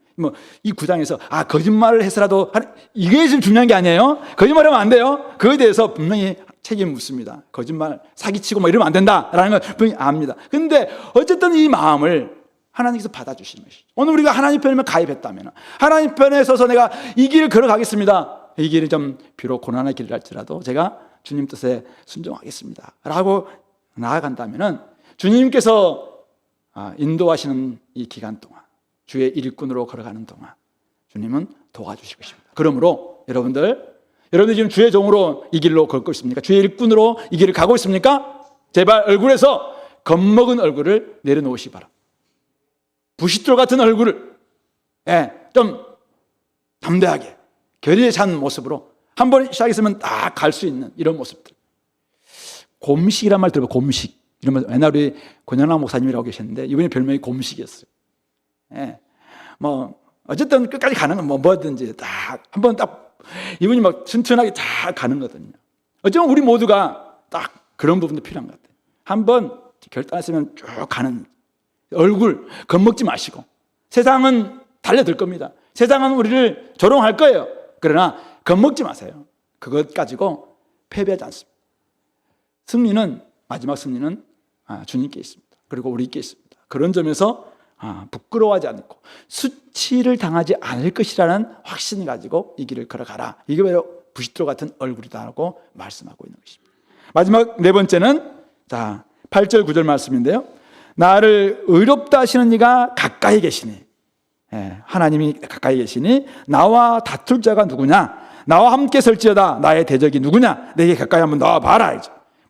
Speaker 1: 이 9장에서 거짓말을 해서라도 이게 지금 중요한 게 아니에요. 거짓말하면 안 돼요. 그거에 대해서 분명히 책임 묻습니다. 거짓말 사기치고 이러면 안 된다라는 걸 분명히 압니다. 근데 어쨌든 이 마음을 하나님께서 받아주시는 것이죠. 오늘 우리가 하나님 편에 가입했다면 하나님 편에 서서 내가 이 길을 걸어가겠습니다. 이 길이 좀 비록 고난의 길이랄지라도 제가 주님 뜻에 순종하겠습니다 라고 나아간다면 주님께서 인도하시는 이 기간 동안, 주의 일꾼으로 걸어가는 동안 주님은 도와주실 것입니다. 그러므로 여러분들이 지금 주의 종으로 이 길로 걷고 있습니까? 주의 일꾼으로 이 길을 가고 있습니까? 제발 얼굴에서 겁먹은 얼굴을 내려놓으시기 바랍니다. 부싯돌 같은 얼굴을 좀 담대하게 결의에 찬 모습으로 한번 시작했으면 딱 갈 수 있는 이런 모습들. 곰식이란 말 들어봐. 곰식. 이러면 옛날 우리 권영락 목사님이라고 계셨는데 이분이 별명이 곰식이었어요. 어쨌든 끝까지 가는 건 뭐든지 딱 한번 딱 이분이 막 튼튼하게 잘 가는 거거든요. 어쩌면 우리 모두가 딱 그런 부분도 필요한 것 같아요. 한번 결단했으면 쭉 가는 얼굴 겁먹지 마시고. 세상은 달려들 겁니다. 세상은 우리를 조롱할 거예요. 그러나 겁먹지 마세요. 그것 가지고 패배하지 않습니다. 승리는, 마지막 승리는 주님께 있습니다. 그리고 우리께 있습니다. 그런 점에서 부끄러워하지 않고 수치를 당하지 않을 것이라는 확신을 가지고 이 길을 걸어가라. 이게 바로 부싯돌 같은 얼굴이다라고 말씀하고 있는 것입니다. 마지막 네 번째는 8절 9절 말씀인데요. 나를 의롭다 하시는 이가 가까이 계시니, 하나님이 가까이 계시니 나와 다툴 자가 누구냐? 나와 함께 설지어다 나의 대적이 누구냐? 내게 가까이 한번 나와봐라.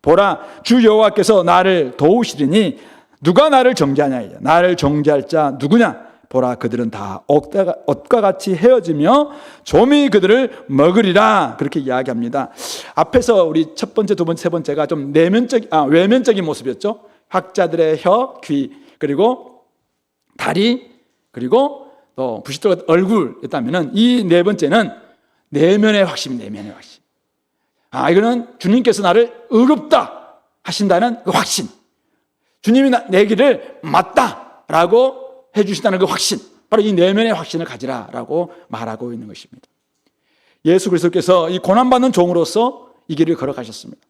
Speaker 1: 보라, 주 여호와께서 나를 도우시리니 누가 나를 정죄하냐. 나를 정죄할 자 누구냐. 보라, 그들은 다 옷과 같이 헤어지며 좀이 그들을 먹으리라. 그렇게 이야기합니다. 앞에서 우리 첫 번째, 두 번째, 세 번째가 좀 외면적인 모습이었죠. 학자들의 혀, 귀, 그리고 다리, 그리고 또 부시돌 얼굴이었다면은 이 네 번째는 내면의 확신입니다. 내면의 확신. 이거는 주님께서 나를 의롭다 하신다는 그 확신. 주님이 내 길을 맞다라고 해주신다는 그 확신. 바로 이 내면의 확신을 가지라라고 말하고 있는 것입니다. 예수 그리스도께서 이 고난받는 종으로서 이 길을 걸어가셨습니다.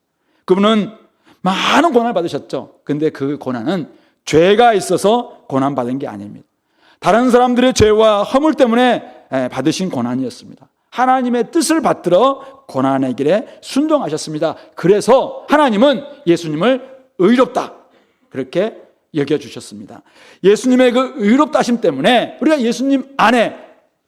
Speaker 1: 그분은 많은 고난을 받으셨죠. 근데 그 고난은 죄가 있어서 고난받은 게 아닙니다. 다른 사람들의 죄와 허물 때문에 받으신 고난이었습니다. 하나님의 뜻을 받들어 고난의 길에 순종하셨습니다. 그래서 하나님은 예수님을 의롭다 그렇게 여겨주셨습니다. 예수님의 그 의롭다 하심 때문에 우리가 예수님 안에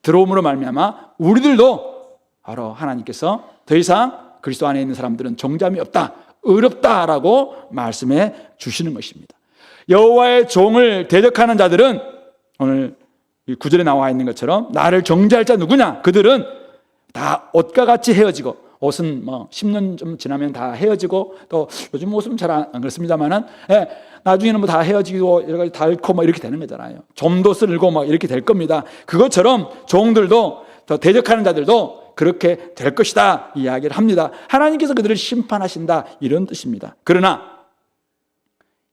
Speaker 1: 들어옴으로 말미암아 우리들도 바로 하나님께서 더 이상 그리스도 안에 있는 사람들은 정죄함이 없다, 의롭다라고 말씀해 주시는 것입니다. 여호와의 종을 대적하는 자들은 오늘 이 9절에 나와 있는 것처럼 나를 정죄할 자 누구냐? 그들은 다 옷과 같이 헤어지고, 옷은 10년 좀 지나면 다 헤어지고, 또 요즘 옷은 잘 안 그렇습니다만은 나중에는 다 헤어지고 여러 가지 닳고 이렇게 되는 거잖아요. 좀도 쓸고 이렇게 될 겁니다. 그것처럼 종들도 또 대적하는 자들도 그렇게 될 것이다 이야기를 합니다. 하나님께서 그들을 심판하신다 이런 뜻입니다. 그러나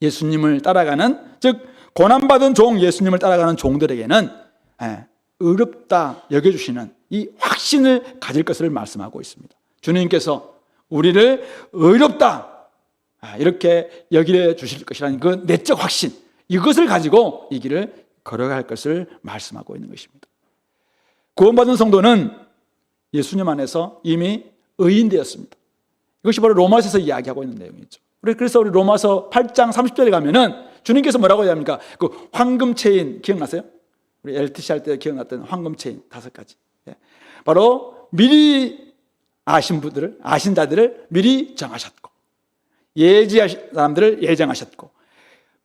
Speaker 1: 예수님을 따라가는, 즉 고난받은 종 예수님을 따라가는 종들에게는 의롭다 여겨주시는 이 확신을 가질 것을 말씀하고 있습니다. 주님께서 우리를 의롭다 이렇게 여겨 주실 것이라는 그 내적 확신, 이것을 가지고 이 길을 걸어갈 것을 말씀하고 있는 것입니다. 구원받은 성도는 예수님 안에서 이미 의인되었습니다. 이것이 바로 로마서에서 이야기하고 있는 내용이죠. 그래서 우리 로마서 8장 30절에 가면은 주님께서 뭐라고 이야기합니까? 그 황금 체인 기억나세요? 우리 LTC 할 때 기억났던 황금 체인 5가지. 바로 미리 아신 자들을 미리 정하셨고, 예지하신 사람들을 예정하셨고,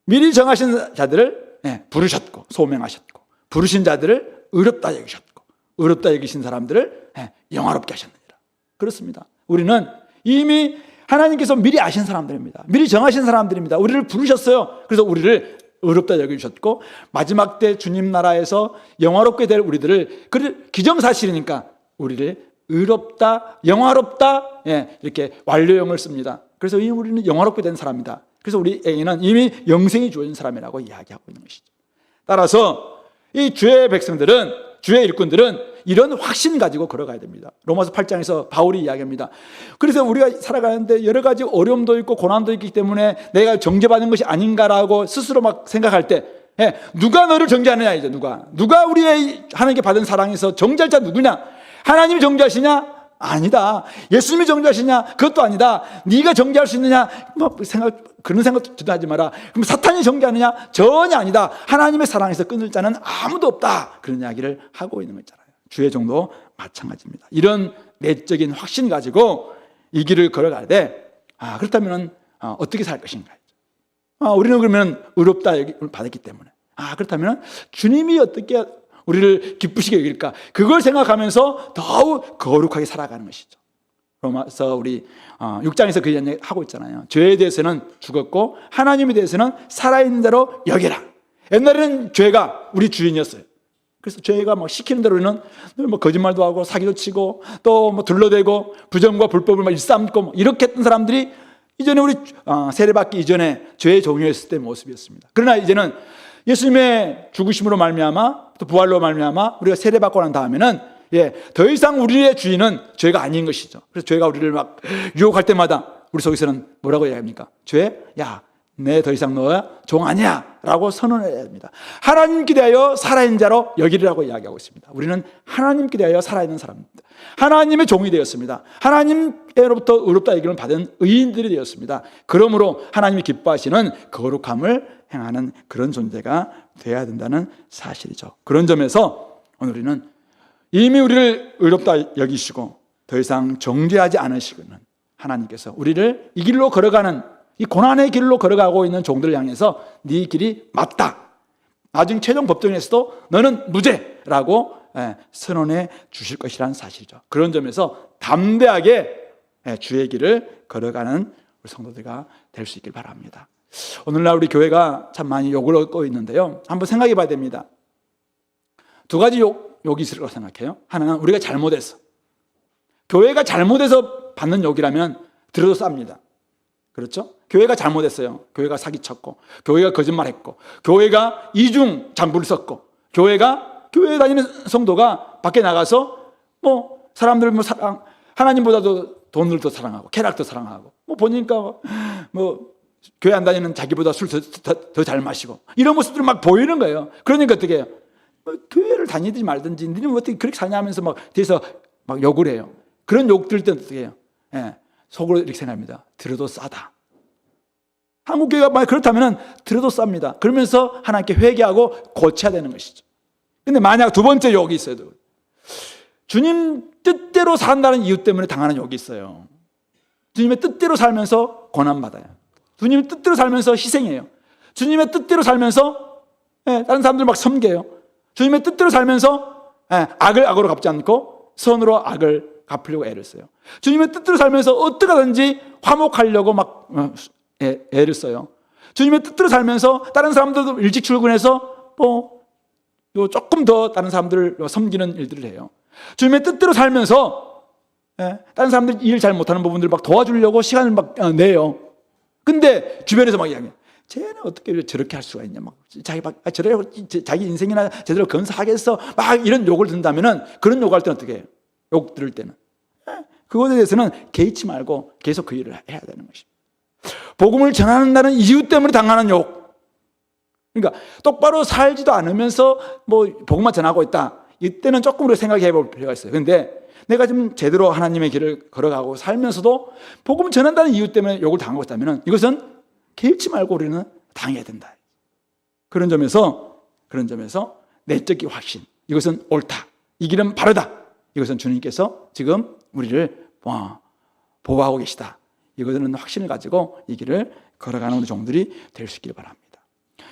Speaker 1: 미리 정하신 자들을 부르셨고, 소명하셨고, 부르신 자들을 의롭다 여기셨고, 의롭다 여기신 사람들을 영화롭게 하셨느니라. 그렇습니다. 우리는 이미 하나님께서 미리 아신 사람들입니다. 미리 정하신 사람들입니다. 우리를 부르셨어요. 그래서 우리를 의롭다 여기셨고, 마지막 때 주님 나라에서 영화롭게 될 우리들을, 기정사실이니까 우리를 의롭다, 영화롭다 이렇게 완료형을 씁니다. 그래서 이미 우리는 영화롭게 된 사람이다. 그래서 우리에게는 이미 영생이 주어진 사람이라고 이야기하고 있는 것이죠. 따라서 이 주의 백성들은, 주의 일꾼들은 이런 확신 가지고 걸어가야 됩니다. 로마서 8장에서 바울이 이야기합니다. 그래서 우리가 살아가는데 여러 가지 어려움도 있고 고난도 있기 때문에 내가 정죄받는 것이 아닌가라고 스스로 생각할 때 누가 너를 정죄하느냐, 이제 누가 우리의 하나님께 받은 사랑에서 정죄할 자 누구냐? 하나님이 정죄하시냐? 아니다. 예수님이 정죄하시냐? 그것도 아니다. 네가 정죄할 수 있느냐? 그런 생각 전혀 하지 마라. 그럼 사탄이 정죄하느냐? 전혀 아니다. 하나님의 사랑에서 끊을 자는 아무도 없다. 그런 이야기를 하고 있는 거잖아요. 주의 종도 마찬가지입니다. 이런 내적인 확신 가지고 이 길을 걸어갈 때, 그렇다면 어떻게 살 것인가? 우리는 그러면 의롭다 받았기 때문에, 그렇다면 주님이 어떻게 우리를 기쁘시게 여길까? 그걸 생각하면서 더욱 거룩하게 살아가는 것이죠. 로마서 우리 6장에서 그 이야기 하고 있잖아요. 죄에 대해서는 죽었고 하나님에 대해서는 살아있는 대로 여겨라. 옛날에는 죄가 우리 주인이었어요. 그래서 죄가 시키는 대로 우리는 거짓말도 하고 사기도 치고 또 둘러대고 부정과 불법을 일삼고 이렇게 했던 사람들이 이전에 우리 세례받기 이전에 죄의 종이었을 때 모습이었습니다. 그러나 이제는 예수님의 죽으심으로 말미암아 또 부활로 말미암아 우리가 세례받고 난 다음에는 더 이상 우리의 주인은 죄가 아닌 것이죠. 그래서 죄가 우리를 유혹할 때마다 우리 속에서는 뭐라고 이야기합니까? 죄? 야, 내 더 이상 너야 종 아니야 라고 선언해야 합니다. 하나님께 대하여 살아있는 자로 여기리라고 이야기하고 있습니다. 우리는 하나님께 대하여 살아있는 사람입니다. 하나님의 종이 되었습니다. 하나님으로부터 의롭다 여김을 받은 의인들이 되었습니다. 그러므로 하나님이 기뻐하시는 거룩함을 행하는 그런 존재가 되어야 된다는 사실이죠. 그런 점에서 오늘 우리는 이미 우리를 의롭다 여기시고 더 이상 정죄하지 않으시고는 하나님께서 우리를 이 길로 걸어가는, 이 고난의 길로 걸어가고 있는 종들을 향해서 네 길이 맞다, 나중 최종 법정에서도 너는 무죄라고 선언해 주실 것이라는 사실이죠. 그런 점에서 담대하게 주의 길을 걸어가는 우리 성도들과 될 수 있길 바랍니다. 오늘날 우리 교회가 참 많이 욕을 얻고 있는데요, 한번 생각해 봐야 됩니다. 두 가지 욕이 있을 거라고 생각해요. 하나는 우리가 잘못해서, 교회가 잘못해서 받는 욕이라면 들어도 쌉니다. 그렇죠? 교회가 잘못했어요. 교회가 사기쳤고, 교회가 거짓말했고, 교회가 이중 장부를 썼고, 교회에 다니는 성도가 밖에 나가서 사람들 하나님보다도 돈을 더 사랑하고 쾌락도 사랑하고, 보니까 교회 안 다니는 자기보다 술 더 잘 마시고, 이런 모습들이 막 보이는 거예요. 그러니까 어떻게 해요? 교회를 다니든지 말든지, 니는 어떻게 그렇게 사냐면서 뒤에서 욕을 해요. 그런 욕 들을 때는 어떻게 해요? 속으로 이렇게 생각합니다. 들어도 싸다. 한국 교회가 만약 그렇다면 들어도 쌉니다. 그러면서 하나님께 회개하고 고쳐야 되는 것이죠. 근데 만약 두 번째 욕이 있어요. 주님 뜻대로 산다는 이유 때문에 당하는 욕이 있어요. 주님의 뜻대로 살면서 고난받아요. 주님의 뜻대로 살면서 희생해요. 주님의 뜻대로 살면서 다른 사람들 막 섬겨요. 주님의 뜻대로 살면서 악을 악으로 갚지 않고 선으로 악을 갚으려고 애를 써요. 주님의 뜻대로 살면서 어떻게 하든지 화목하려고 막 애를 써요. 주님의 뜻대로 살면서 다른 사람들도 일찍 출근해서 조금 더 다른 사람들을 섬기는 일들을 해요. 주님의 뜻대로 살면서 다른 사람들 일 잘 못하는 부분들을 막 도와주려고 시간을 막 내요. 근데 주변에서 막 이야기해요. 쟤는 어떻게 저렇게 할 수가 있냐, 자기 인생이나 제대로 건사하겠어, 막 이런 욕을 듣는다면은, 그런 욕할 때는 어떻게 해요? 욕 들을 때는 그것에 대해서는 개의치 말고 계속 그 일을 해야 되는 것입니다. 복음을 전하는다는 이유 때문에 당하는 욕, 그러니까 똑바로 살지도 않으면서 복음만 전하고 있다, 이때는 조금 우리가 생각해 볼 필요가 있어요. 그런데 내가 지금 제대로 하나님의 길을 걸어가고 살면서도 복음을 전한다는 이유 때문에 욕을 당하고 있다면, 이것은 개의치 말고 우리는 당해야 된다. 그런 점에서 내적인 확신, 이것은 옳다, 이 길은 바르다, 이것은 주님께서 지금 우리를 보호하고 계시다, 이것은 확신을 가지고 이 길을 걸어가는 우리 종들이 될 수 있기를 바랍니다.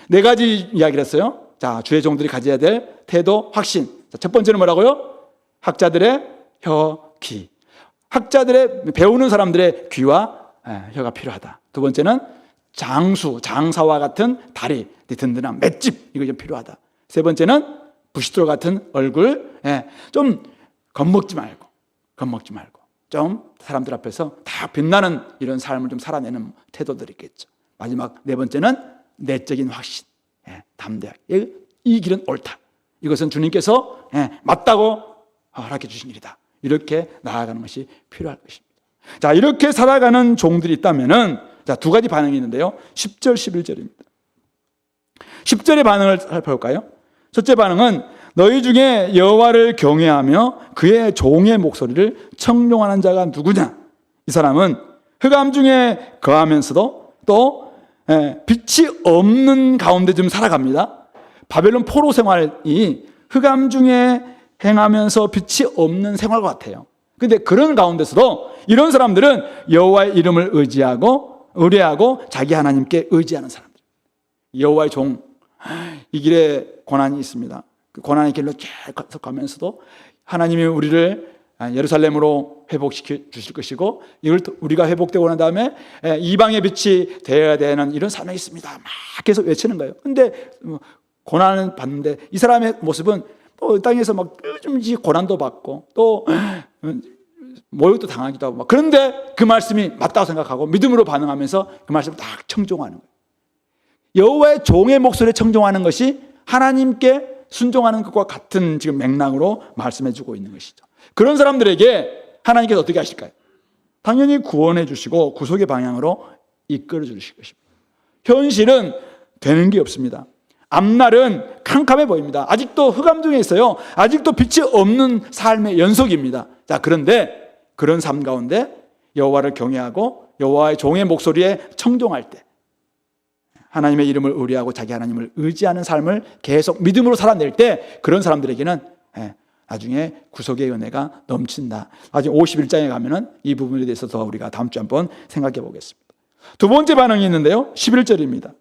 Speaker 1: 네 가지 이야기를 했어요. 자, 주의 종들이 가져야 될 태도, 확신. 자, 첫 번째는 뭐라고요? 학자들의 혀, 귀. 학자들의, 배우는 사람들의 귀와 혀가 필요하다. 두 번째는 장사와 같은 다리, 든든한 맷집, 이거 좀 필요하다. 세 번째는 부시돌 같은 얼굴, 좀 겁먹지 말고 좀 사람들 앞에서 다 빛나는 이런 삶을 좀 살아내는 태도들이 있겠죠. 마지막 네 번째는 내적인 확신, 담대하게 이 길은 옳다, 이것은 주님께서 맞다고 허락해 주신 일이다, 이렇게 나아가는 것이 필요할 것입니다. 자, 이렇게 살아가는 종들이 있다면은, 자, 두 가지 반응이 있는데요, 10절 11절입니다 10절의 반응을 살펴볼까요? 첫째 반응은 너희 중에 여호와를 경외하며 그의 종의 목소리를 청종하는 자가 누구냐? 이 사람은 흑암 중에 거하면서도 또 빛이 없는 가운데 좀 살아갑니다. 바벨론 포로 생활이 흑암 중에 행하면서 빛이 없는 생활과 같아요. 근데 그런 가운데서도 이런 사람들은 여호와의 이름을 의뢰하고 자기 하나님께 의지하는 사람들, 여호와의 종, 이 길에 고난이 있습니다. 그 고난의 길로 계속 가면서도 하나님이 우리를 예루살렘으로 회복시켜 주실 것이고, 이걸 우리가 회복되고 난 다음에 이방의 빛이 되어야 되는 이런 사명이 있습니다, 막 계속 외치는 거예요. 근데 고난을 받는데 이 사람의 모습은 땅에서 막 끔찍이 고난도 받고 또 모욕도 당하기도 하고, 그런데 그 말씀이 맞다고 생각하고 믿음으로 반응하면서 그 말씀을 딱 청종하는 거예요. 여호와의 종의 목소리에 청종하는 것이 하나님께 순종하는 것과 같은 지금 맥락으로 말씀해 주고 있는 것이죠. 그런 사람들에게 하나님께서 어떻게 하실까요? 당연히 구원해 주시고 구속의 방향으로 이끌어 주실 것입니다. 현실은 되는 게 없습니다. 앞날은 캄캄해 보입니다. 아직도 흑암 중에 있어요. 아직도 빛이 없는 삶의 연속입니다. 자, 그런데 그런 삶 가운데 여호와를 경외하고 여호와의 종의 목소리에 청종할 때, 하나님의 이름을 의뢰하고 자기 하나님을 의지하는 삶을 계속 믿음으로 살아낼 때, 그런 사람들에게는 나중에 구속의 은혜가 넘친다. 나중에 51장에 가면은 이 부분에 대해서 더 우리가 다음 주에 한번 생각해 보겠습니다. 두 번째 반응이 있는데요. 11절입니다.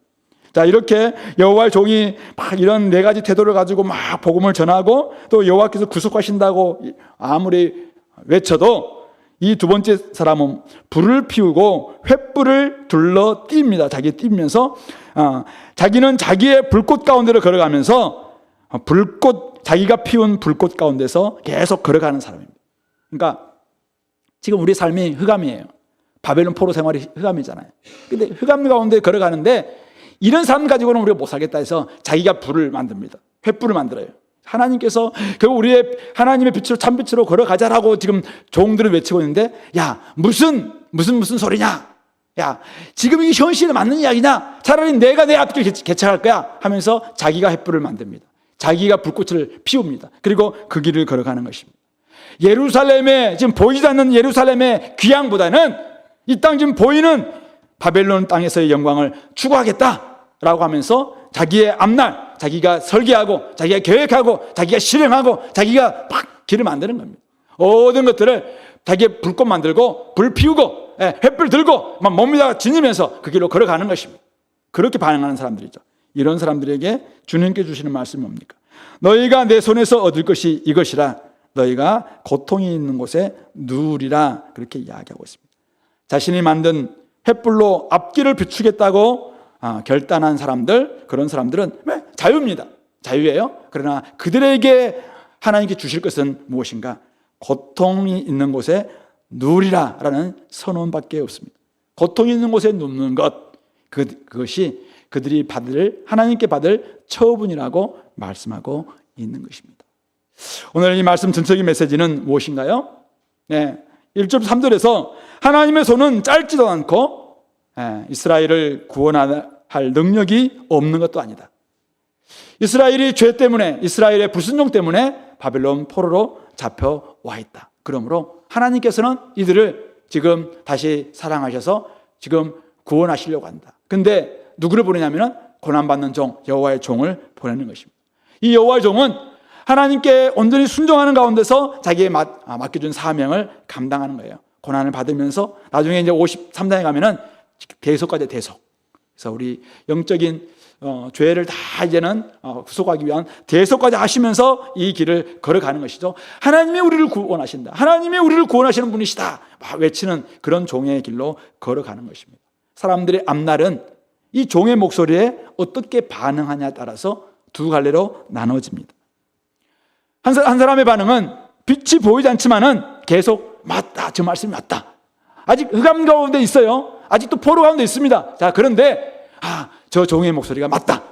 Speaker 1: 자, 이렇게 여호와의 종이 막 이런 네 가지 태도를 가지고 막 복음을 전하고 또 여호와께서 구속하신다고 아무리 외쳐도 이 두 번째 사람은 불을 피우고 횃불을 둘러 띱니다. 자기 띄면서 자기는 자기의 불꽃 가운데로 걸어가면서 자기가 피운 불꽃 가운데서 계속 걸어가는 사람입니다. 그러니까 지금 우리 삶이 흑암이에요. 바벨론 포로 생활이 흑암이잖아요. 근데 흑암 가운데 걸어가는데 이런 삶 가지고는 우리가 못 살겠다 해서 자기가 불을 만듭니다. 횃불을 만들어요. 하나님께서 결국 우리의 하나님의 빛으로 참빛으로 걸어가자라고 지금 종들은 외치고 있는데, 야, 무슨 소리냐? 야, 지금 이게 현실에 맞는 이야기냐? 차라리 내가 내 앞길 개척할 거야 하면서 자기가 횃불을 만듭니다. 자기가 불꽃을 피웁니다. 그리고 그 길을 걸어가는 것입니다. 예루살렘에 지금 보이지 않는 예루살렘의 귀향보다는 이 땅 지금 보이는 바벨론 땅에서의 영광을 추구하겠다라고 하면서 자기의 앞날, 자기가 설계하고 자기가 계획하고 자기가 실행하고 자기가 막 길을 만드는 겁니다. 모든 것들을 자기의 불꽃 만들고 불 피우고 횃불 들고 막 몸에다가 지니면서 그 길로 걸어가는 것입니다. 그렇게 반응하는 사람들이죠. 이런 사람들에게 주님께 주시는 말씀이 뭡니까? 너희가 내 손에서 얻을 것이 이것이라. 너희가 고통이 있는 곳에 누우리라. 그렇게 이야기하고 있습니다. 자신이 만든 횃불로 앞길을 비추겠다고 결단한 사람들, 그런 사람들은 자유입니다. 자유예요. 그러나 그들에게 하나님께 주실 것은 무엇인가? 고통이 있는 곳에 누우리라 라는 선언밖에 없습니다. 고통이 있는 곳에 눕는 것, 그것이 그들이 하나님께 받을 처분이라고 말씀하고 있는 것입니다. 오늘 이 말씀 전적인 메시지는 무엇인가요? 1절 3절에서 하나님의 손은 짧지도 않고 이스라엘을 구원할 능력이 없는 것도 아니다. 이스라엘이 죄 때문에, 이스라엘의 불순종 때문에 바벨론 포로로 잡혀와 있다. 그러므로 하나님께서는 이들을 지금 다시 사랑하셔서 지금 구원하시려고 한다. 근데 누구를 보내냐면 고난받는 종, 여호와의 종을 보내는 것입니다. 이 여호와의 종은 하나님께 온전히 순종하는 가운데서 자기의 맡겨준 사명을 감당하는 거예요. 고난을 받으면서 나중에 이제 53장에 가면은 대속까지 대속. 그래서 우리 영적인 죄를 다 이제는 구속하기 위한 대속까지 하시면서 이 길을 걸어가는 것이죠. 하나님이 우리를 구원하신다. 하나님이 우리를 구원하시는 분이시다. 막 외치는 그런 종의 길로 걸어가는 것입니다. 사람들의 앞날은 이 종의 목소리에 어떻게 반응하냐에 따라서 두 갈래로 나눠집니다. 한 사람의 반응은 빛이 보이지 않지만은 계속 맞다. 저 말씀이 맞다. 아직 흑암 가운데 있어요. 아직도 포로 가운데 있습니다. 자, 그런데 저 종의 목소리가 맞다.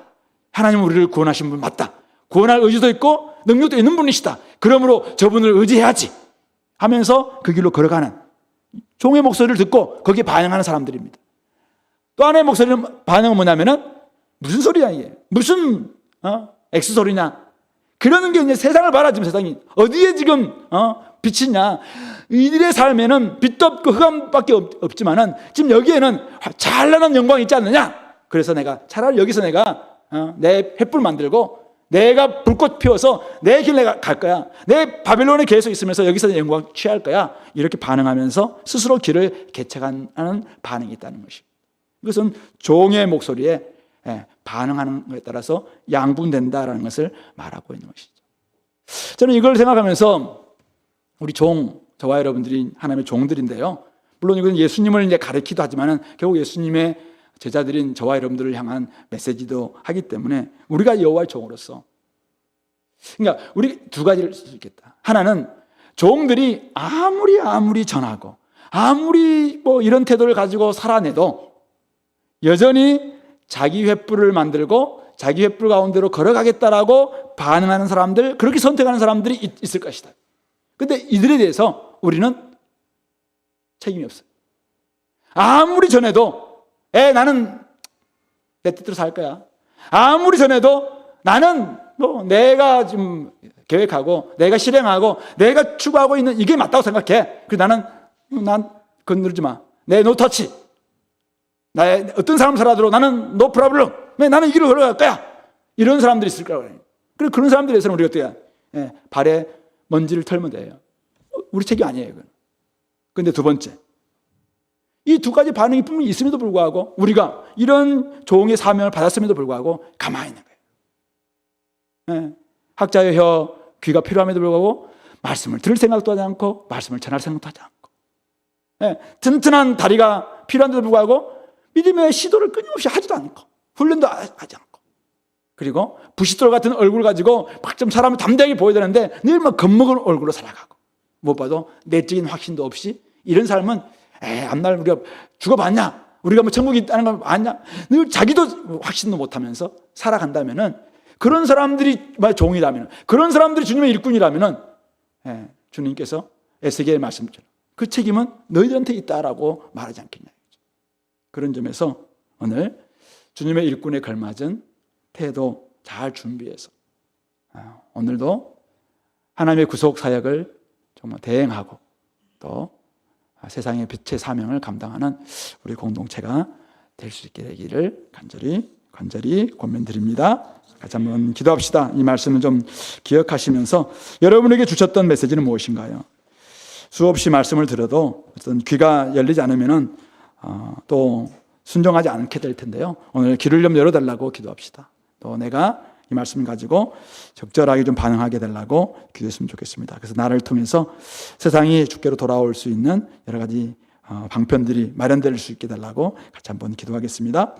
Speaker 1: 하나님은 우리를 구원하신 분 맞다. 구원할 의지도 있고 능력도 있는 분이시다. 그러므로 저분을 의지해야지 하면서 그 길로 걸어가는 종의 목소리를 듣고 거기에 반응하는 사람들입니다. 또 하나의 반응은 뭐냐면은 무슨 소리야 이게? 무슨 X 소리냐? 그러는 게 이제 세상을 봐라. 지금 세상이 어디에 지금 빛이냐? 이들의 삶에는 빛도 없고 흑암밖에 없지만은 지금 여기에는 찬란한 영광이 있지 않느냐? 그래서 내가 차라리 여기서 내가 내 횃불 만들고 내가 불꽃 피워서 내 길 내가 갈 거야. 내 바벨론에 계속 있으면서 여기서 영광 취할 거야. 이렇게 반응하면서 스스로 길을 개척하는 반응이 있다는 것입니다. 이것은 종의 목소리에 반응하는 것에 따라서 양분된다라는 것을 말하고 있는 것이죠. 저는 이걸 생각하면서 우리 저와 여러분들이 하나님의 종들인데요. 물론 이건 예수님을 이제 가르치기도 하지만은 결국 예수님의 제자들인 저와 여러분들을 향한 메시지도 하기 때문에 우리가 여호와의 종으로서, 그러니까 우리 두 가지를 쓸 수 있겠다. 하나는 종들이 아무리 전하고 아무리 뭐 이런 태도를 가지고 살아내도 여전히 자기 횃불을 만들고 자기 횃불 가운데로 걸어가겠다라고 반응하는 사람들, 그렇게 선택하는 사람들이 있을 것이다. 근데 이들에 대해서 우리는 책임이 없어요. 아무리 전해도 나는 내 뜻대로 살 거야. 아무리 전해도 나는 뭐 내가 지금 계획하고 내가 실행하고 내가 추구하고 있는 이게 맞다고 생각해. 그래서 난 건드리지 마. 내 no touch. 나의 어떤 사람 살아도 나는 no problem. 나는 이 길로 걸어갈 거야. 이런 사람들이 있을 거라고. 그래서 그런 사람들에 대해서는 우리가 어떻게 발에 먼지를 털면 돼요. 우리 책이 아니에요. 이건. 근데 두 번째, 이 두 가지 반응이 분명히 있음에도 불구하고 우리가 이런 종의 사명을 받았음에도 불구하고 가만히 있는 거예요. 예. 학자의 혀, 귀가 필요함에도 불구하고 말씀을 들을 생각도 하지 않고 말씀을 전할 생각도 하지 않고, 예. 튼튼한 다리가 필요한데도 불구하고 믿음의 시도를 끊임없이 하지도 않고 훈련도 하지 않고, 그리고 부싯돌 같은 얼굴 가지고 막 좀 사람을 담대하게 보여야 되는데 늘 막 겁먹은 얼굴로 살아가고, 못 봐도 내적인 확신도 없이 이런 삶은 앞날 우리가 죽어봤냐? 우리가 뭐 천국이 있다는 걸 아냐? 늘 자기도 확신도 못하면서 살아간다면은, 그런 사람들이 종이라면, 그런 사람들이 주님의 일꾼이라면은, 주님께서 에스겔의 말씀처럼 그 책임은 너희들한테 있다라고 말하지 않겠냐. 그런 점에서 오늘 주님의 일꾼에 걸맞은 태도 잘 준비해서 오늘도 하나님의 구속 사역을 정말 대행하고 또 세상의 빛의 사명을 감당하는 우리 공동체가 될 수 있게 되기를 간절히 권면드립니다. 같이 한번 기도합시다. 이 말씀을 좀 기억하시면서 여러분에게 주셨던 메시지는 무엇인가요? 수없이 말씀을 들어도 어떤 귀가 열리지 않으면은 또 순종하지 않게 될 텐데요. 오늘 귀를 좀 열어달라고 기도합시다. 또 내가 이 말씀을 가지고 적절하게 좀 반응하게 되려고 기도했으면 좋겠습니다. 그래서 나를 통해서 세상이 주께로 돌아올 수 있는 여러 가지 방편들이 마련될 수 있게 되려고 같이 한번 기도하겠습니다.